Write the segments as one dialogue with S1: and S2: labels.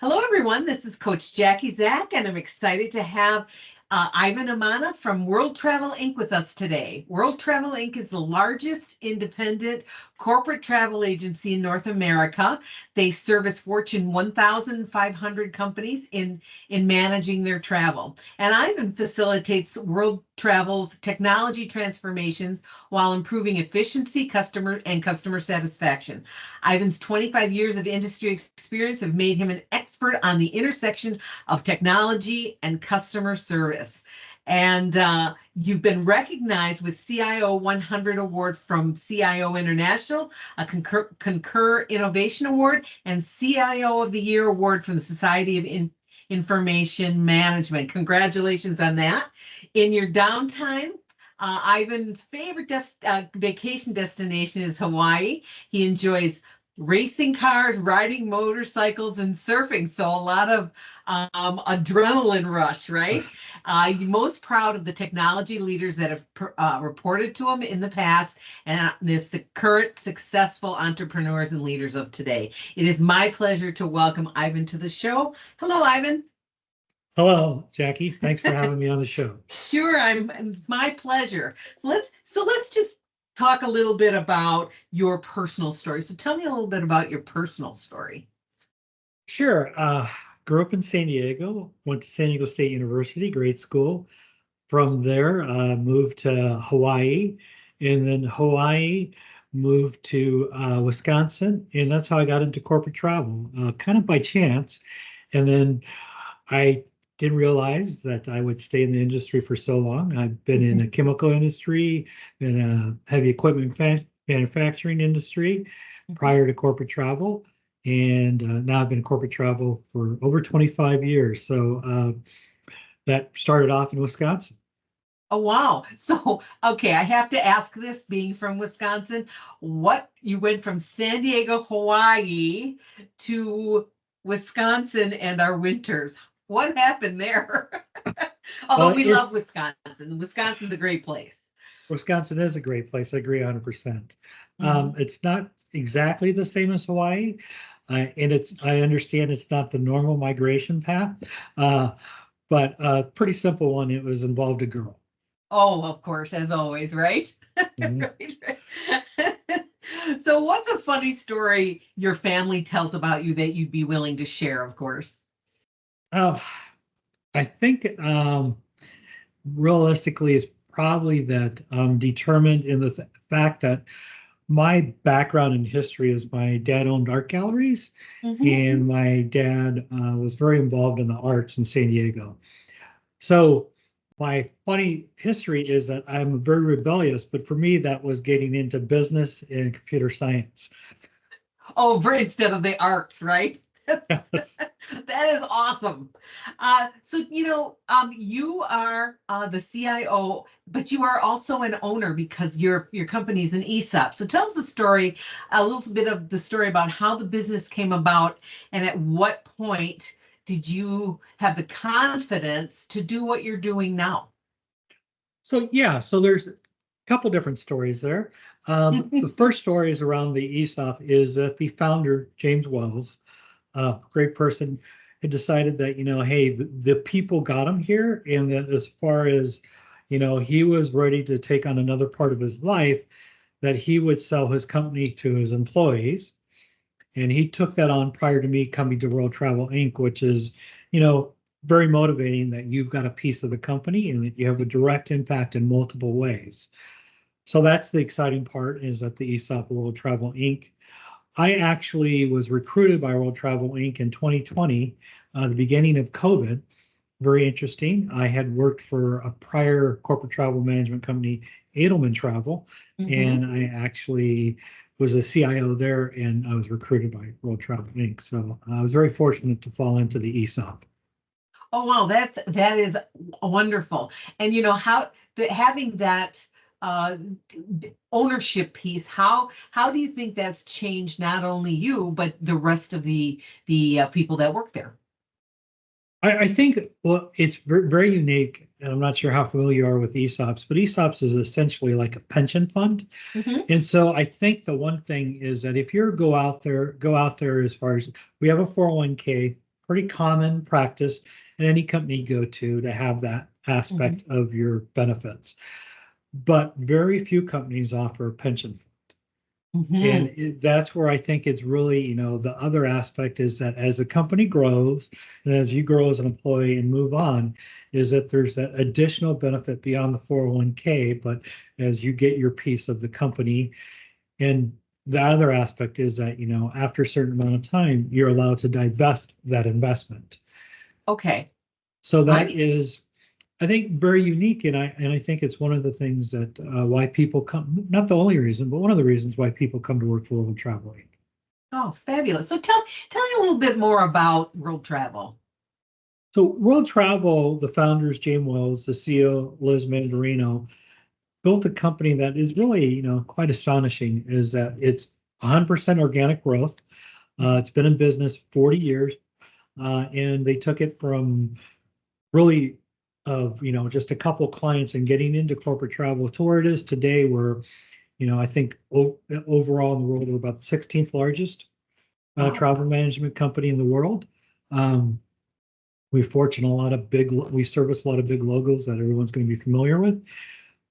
S1: Hello, everyone. This is Coach Jackie Zach, and I'm excited to have Ivan Imana from World Travel Inc. with us today. World Travel Inc. is the largest independent corporate travel agency in North America. They service Fortune 1,500 companies in managing their travel. And Ivan facilitates World Travel's technology transformations while improving efficiency, customer satisfaction. Ivan's 25 years of industry experience have made him an expert on the intersection of technology and customer service. And you've been recognized with CIO 100 Award from CIO International, a Concur Innovation Award, and CIO of the Year Award from the Society of Information Management. Congratulations on that. In your downtime, Ivan's favorite vacation destination is Hawaii. He enjoys racing cars, riding motorcycles, and surfing. So a lot of adrenaline rush, right? You're most proud of the technology leaders that have reported to him in the past and the current successful entrepreneurs and leaders of today. It is my pleasure to welcome Ivan to the show. Hello, Ivan.
S2: Hello, Jackie. Thanks for having me on the show.
S1: Sure, it's my pleasure. Let's just talk a little bit about your personal story. So tell me a little bit about your personal story.
S2: Sure. Grew up in San Diego, went to San Diego State University, grade school. From there, moved to Hawaii, and then Hawaii moved to Wisconsin, and that's how I got into corporate travel, kind of by chance. And then I didn't realize that I would stay in the industry for so long. I've been in the chemical industry, in a heavy equipment manufacturing industry prior to corporate travel. And now I've been in corporate travel for over 25 years. So that started off in Wisconsin.
S1: Oh, wow. So, okay, I have to ask this, being from Wisconsin, you went from San Diego, Hawaii to Wisconsin and our winters. What happened there? Although we love Wisconsin. Wisconsin's a great place.
S2: Wisconsin is a great place. I agree 100%. It's not exactly the same as Hawaii. And I understand it's not the normal migration path, but a pretty simple one. It was involved a girl.
S1: Oh, of course, as always, right? So what's a funny story your family tells about you that you'd be willing to share, of course?
S2: Oh, I think realistically, it's probably that I'm determined in the fact that my background in history is my dad owned art galleries, and my dad was very involved in the arts in San Diego. So my funny history is that I'm very rebellious, but for me, that was getting into business and computer science.
S1: Oh, instead of the arts, right?
S2: Yes.
S1: That is awesome. So, you are the CIO, but you are also an owner because your company's an ESOP. So tell us a little bit of the story about how the business came about and at what point did you have the confidence to do what you're doing now?
S2: So there's a couple different stories there. The first story is around the ESOP is that the founder, James Wells, great person, had decided that, hey, the people got him here, and that as far as, he was ready to take on another part of his life, that he would sell his company to his employees. And he took that on prior to me coming to World Travel Inc., which is, very motivating that you've got a piece of the company and that you have a direct impact in multiple ways. So that's the exciting part, is that the ESOP World Travel Inc. I actually was recruited by World Travel Inc. in 2020, the beginning of COVID. Very interesting. I had worked for a prior corporate travel management company, Edelman Travel, and I actually was a CIO there, and I was recruited by World Travel Inc. So I was very fortunate to fall into the ESOP.
S1: Oh, wow, that is wonderful. And having that ownership piece, how do you think that's changed not only you but the rest of the people that work there?
S2: I think, well, it's very, very unique, and I'm not sure how familiar you are with ESOPs, but ESOPs is essentially like a pension fund. And so I think the one thing is that if you go out there as far as we have a 401k pretty common practice in any company you go to have that aspect of your benefits. But very few companies offer a pension. And that's where I think it's really, the other aspect is that as the company grows and as you grow as an employee and move on, is that there's that additional benefit beyond the 401k, but as you get your piece of the company. And the other aspect is that, after a certain amount of time, you're allowed to divest that investment.
S1: Okay.
S2: So that is, I think, very unique, and I think it's one of the things that why people come, not the only reason, but one of the reasons why people come to work for World Travel Inc.
S1: Oh, fabulous. So tell me a little bit more about World Travel.
S2: So World Travel, the founders, James Wells, the CEO, Liz Mandarino, built a company that is really, quite astonishing, is that it's 100% organic growth. It's been in business 40 years, and they took it from really of, just a couple clients and getting into corporate travel to where it is today, where, I think overall in the world, we're about the 16th largest travel management company in the world. We service a lot of big logos that everyone's going to be familiar with,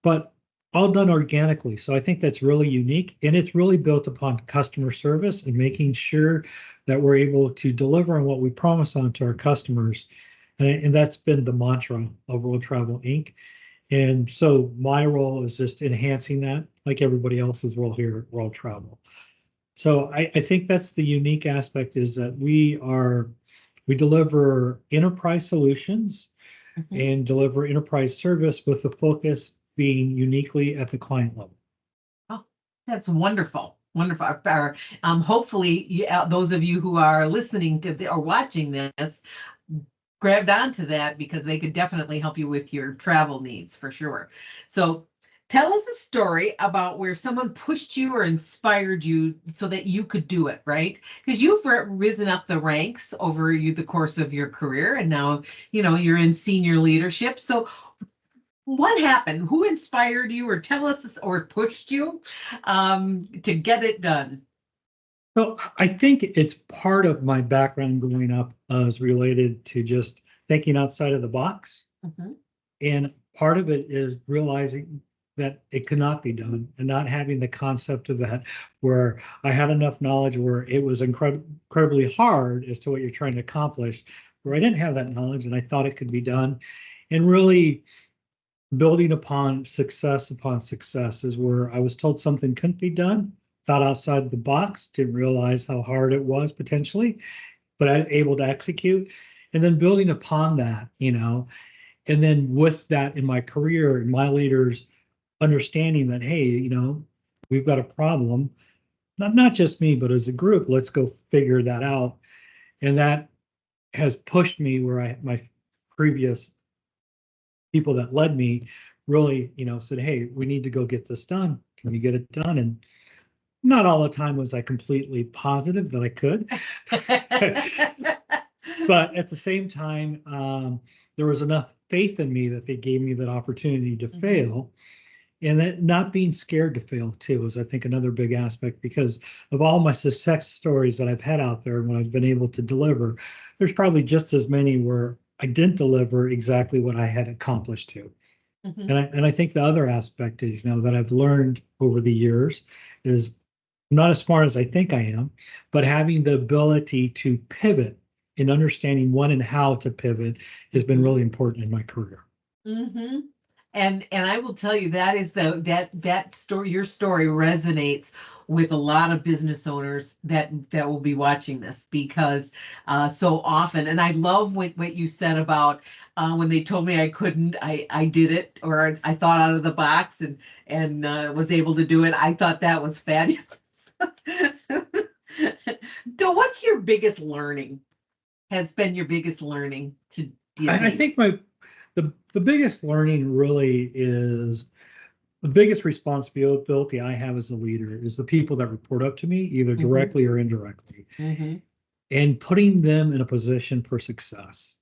S2: but all done organically. So I think that's really unique, and it's really built upon customer service and making sure that we're able to deliver on what we promise on to our customers. And that's been the mantra of World Travel Inc. And so my role is just enhancing that, like everybody else's role here at World Travel. So I think that's the unique aspect, is that we deliver enterprise solutions and deliver enterprise service with the focus being uniquely at the client level.
S1: Oh, that's wonderful. Wonderful. Hopefully, those of you who are listening to or watching this grabbed onto that, because they could definitely help you with your travel needs for sure. So tell us a story about where someone pushed you or inspired you so that you could do it, right? Because you've risen up the ranks over the course of your career, and now, you're in senior leadership. So what happened? Who inspired you, or tell us, or pushed you to get it done?
S2: So I think it's part of my background growing up is related to just thinking outside of the box. And part of it is realizing that it could not be done, and not having the concept of that, where I had enough knowledge where it was incredibly hard as to what you're trying to accomplish, where I didn't have that knowledge and I thought it could be done. And really building upon success is where I was told something couldn't be done, thought outside the box, didn't realize how hard it was potentially, but I was able to execute. And then building upon that, and then with that in my career, and my leaders understanding that, hey, we've got a problem, not just me, but as a group, let's go figure that out. And that has pushed me where my previous people that led me really, said, hey, we need to go get this done. Can you get it done? And not all the time was I completely positive that I could. But at the same time, there was enough faith in me that they gave me that opportunity to fail. And that not being scared to fail too is, I think, another big aspect, because of all my success stories that I've had out there when I've been able to deliver, there's probably just as many where I didn't deliver exactly what I had accomplished to. And I think the other aspect is, that I've learned over the years is I'm not as smart as I think I am, but having the ability to pivot and understanding when and how to pivot has been really important in my career.
S1: And I will tell you, that is that story. Your story resonates with a lot of business owners that will be watching this, because so often, and I love what you said about when they told me I couldn't, I did it, or I thought out of the box and was able to do it. I thought that was fabulous. So what's your biggest learning? Has been your biggest learning to deal with?
S2: I think the biggest learning really is the biggest responsibility I have as a leader is the people that report up to me, either directly or indirectly, and putting them in a position for success,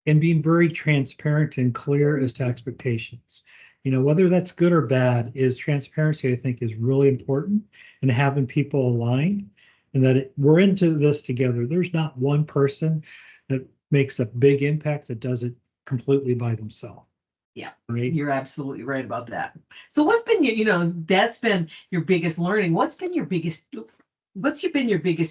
S2: and being very transparent and clear as to expectations. Whether that's good or bad, is transparency, I think, is really important, and having people aligned, and that we're into this together. There's not one person that makes a big impact that does it completely by themselves.
S1: Yeah,
S2: right.
S1: You're absolutely right about that. So what's been that's been your biggest learning. What's been your biggest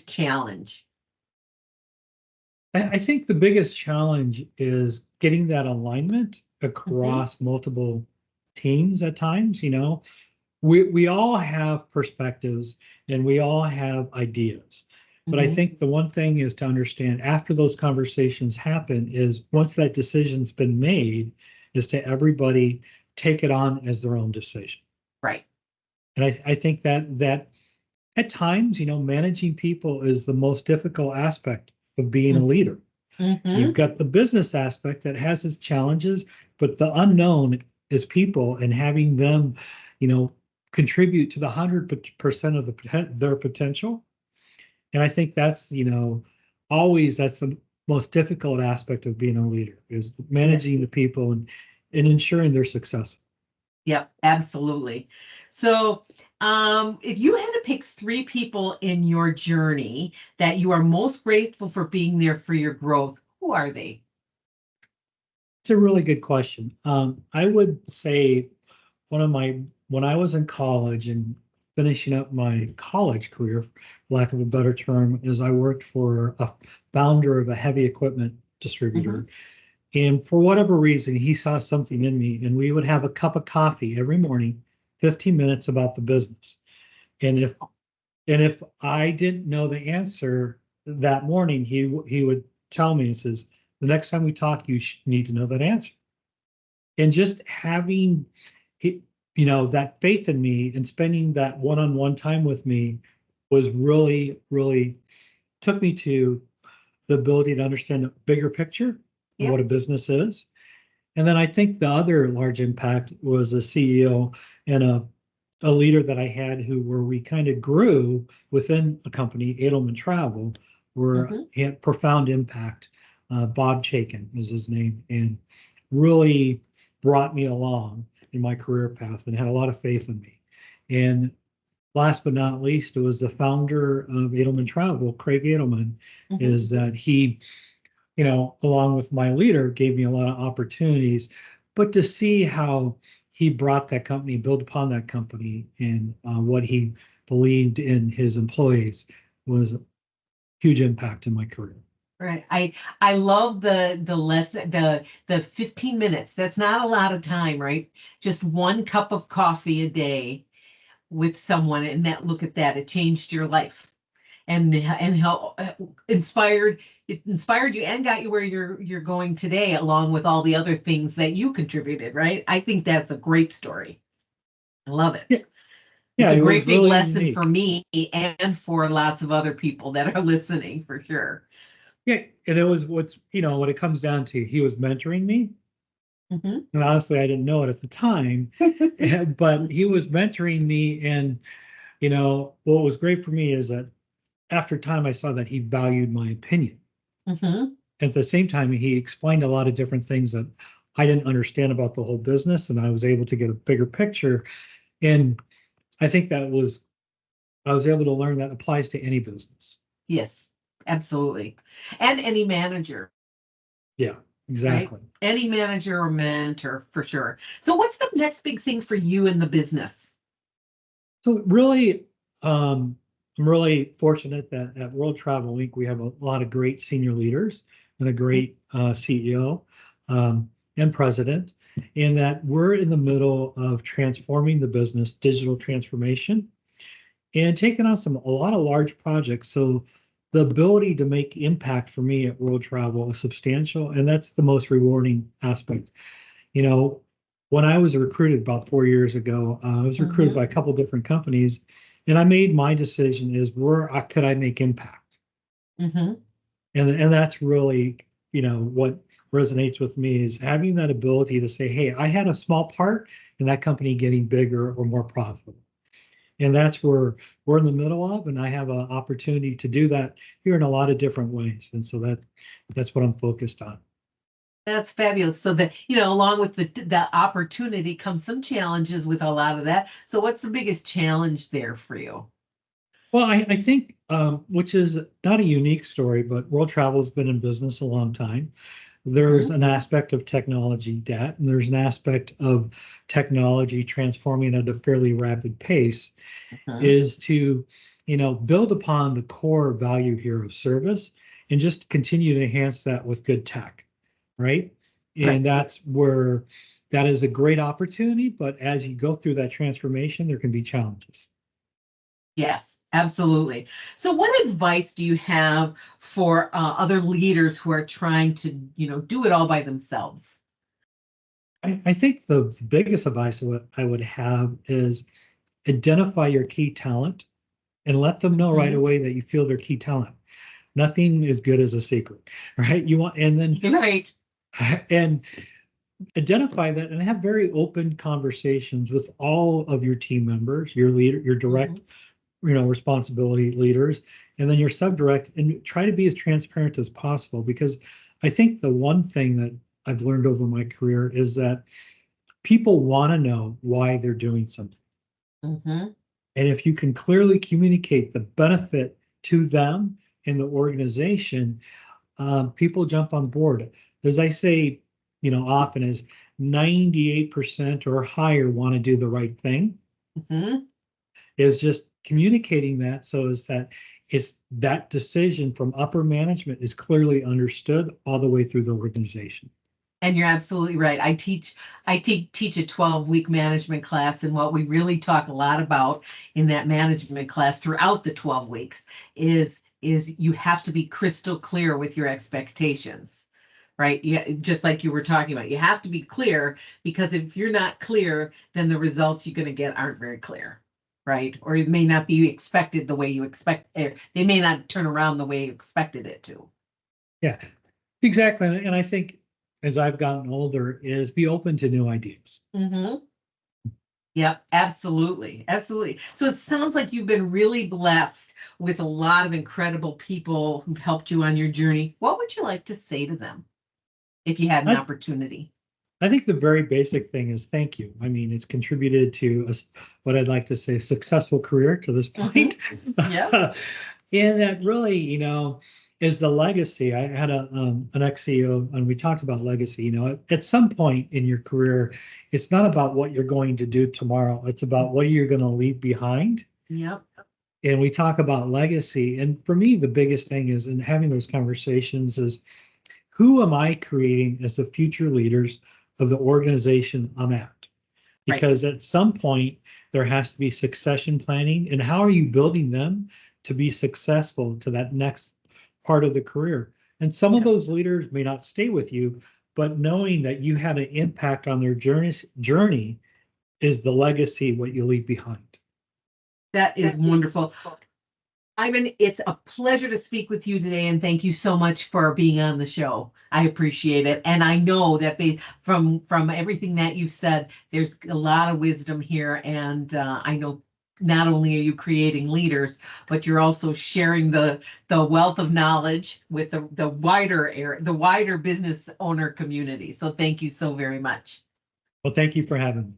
S1: challenge?
S2: I think the biggest challenge is getting that alignment across multiple teams at times. We all have perspectives and we all have ideas. But I think the one thing is to understand after those conversations happen is once that decision's been made, is to everybody take it on as their own decision.
S1: Right.
S2: And I think that at times, managing people is the most difficult aspect of being a leader. You've got the business aspect that has its challenges, but the unknown is people and having them, contribute to the 100% of their potential. And I think that's, always that's the most difficult aspect of being a leader is managing the people and ensuring they're successful.
S1: Yep, absolutely. So, if you had to pick 3 people in your journey that you are most grateful for being there for your growth, who are they?
S2: It's a really good question. I would say when I was in college and finishing up my college career, for lack of a better term, is I worked for a founder of a heavy equipment distributor. And for whatever reason, he saw something in me, and we would have a cup of coffee every morning, 15 minutes about the business. And if I didn't know the answer that morning, he would tell me, he says, the next time we talk, you need to know that answer. And just having, that faith in me and spending that one-on-one time with me was really, really took me to the ability to understand the bigger picture of what a business is. And then I think the other large impact was a CEO and a leader that I had where we kind of grew within a company, Edelman Travel, where he had profound impact. Bob Chaikin is his name, and really brought me along in my career path and had a lot of faith in me. And last but not least, it was the founder of Edelman Travel, Craig Edelman, is that he, along with my leader, gave me a lot of opportunities, but to see how he brought that company, built upon that company, and what he believed in his employees was a huge impact in my career.
S1: Right. I love the lesson, the 15 minutes. That's not a lot of time, right? Just one cup of coffee a day with someone, and look at that, it changed your life. And how inspired you and got you where you're going today, along with all the other things that you contributed, right? I think that's a great story. I love it.
S2: Yeah,
S1: it's a great big
S2: really
S1: lesson
S2: unique
S1: for me and for lots of other people that are listening, for sure.
S2: Yeah, and it was what it comes down to. He was mentoring me. And honestly, I didn't know it at the time, but he was mentoring me. And, what was great for me is that after time, I saw that he valued my opinion. At the same time, he explained a lot of different things that I didn't understand about the whole business, and I was able to get a bigger picture. And I think I was able to learn that applies to any business.
S1: Yes, absolutely. And any manager.
S2: Yeah, exactly.
S1: Right? Any manager or mentor, for sure. So what's the next big thing for you in the business?
S2: So really, I'm really fortunate that at World Travel Inc. we have a lot of great senior leaders and a great CEO and president, and that we're in the middle of transforming the business, digital transformation, and taking on a lot of large projects. So the ability to make impact for me at World Travel is substantial, and that's the most rewarding aspect. When I was recruited about 4 years ago, I was recruited by a couple different companies, and I made my decision is where could I make impact? And that's really, what resonates with me is having that ability to say, hey, I had a small part in that company getting bigger or more profitable. And that's where we're in the middle of, and I have an opportunity to do that here in a lot of different ways. And so that's what I'm focused on.
S1: That's fabulous. So that, along with the opportunity comes some challenges with a lot of that. So what's the biggest challenge there for you?
S2: Well, I think, which is not a unique story, but world travel has been in business a long time. There's an aspect of technology debt, and there's an aspect of technology transforming at a fairly rapid pace, is to, build upon the core value here of service and just continue to enhance that with good tech, right?
S1: Right.
S2: And that's where that is a great opportunity, but as you go through that transformation, there can be challenges.
S1: Yes, absolutely. So what advice do you have for other leaders who are trying to, do it all by themselves?
S2: I think the biggest advice I would have is identify your key talent and let them know right away that you feel their key talent. Nothing is good as a secret, right? You want, and then
S1: Right.
S2: and identify that and have very open conversations with all of your team members, your leader, your direct, responsibility leaders, and then your subdirect, and try to be as transparent as possible. Because I think the one thing that I've learned over my career is that people want to know why they're doing something. And if you can clearly communicate the benefit to them and the organization, people jump on board. As I say, often is 98% or higher want to do the right thing. Is just communicating that so is that it's that decision from upper management is clearly understood all the way through the organization.
S1: And you're absolutely right. I teach a 12-week management class, and what we really talk a lot about in that management class throughout the 12 weeks is you have to be crystal clear with your expectations, right? Yeah, just like you were talking about, you have to be clear, because if you're not clear, then the results you're going to get aren't very clear, right? Or it may not be expected the way you expect, they may not turn around the way you expected it to.
S2: Yeah, exactly. And I think as I've gotten older is be open to new ideas.
S1: Yep, absolutely. Absolutely. So it sounds like you've been really blessed with a lot of incredible people who've helped you on your journey. What would you like to say to them if you had an opportunity?
S2: I think the very basic thing is thank you. I mean, it's contributed to what I'd like to say successful career to this point.
S1: Yeah.
S2: And that really, is the legacy. I had an ex-CEO and we talked about legacy. At some point in your career, it's not about what you're going to do tomorrow. It's about what you're going to leave behind.
S1: Yep.
S2: And we talk about legacy. And for me, the biggest thing is in having those conversations is who am I creating as the future leaders of the organization I'm at? Because at some point there has to be succession planning. And how are you building them to be successful to that next part of the career? And some of those leaders may not stay with you, but knowing that you had an impact on their journey is the legacy, what you leave behind.
S1: That is wonderful. Ivan, it's a pleasure to speak with you today, and thank you so much for being on the show. I appreciate it, and I know that from everything that you've said, there's a lot of wisdom here, and I know not only are you creating leaders, but you're also sharing the wealth of knowledge with the wider business owner community. So thank you so very much.
S2: Well, thank you for having me.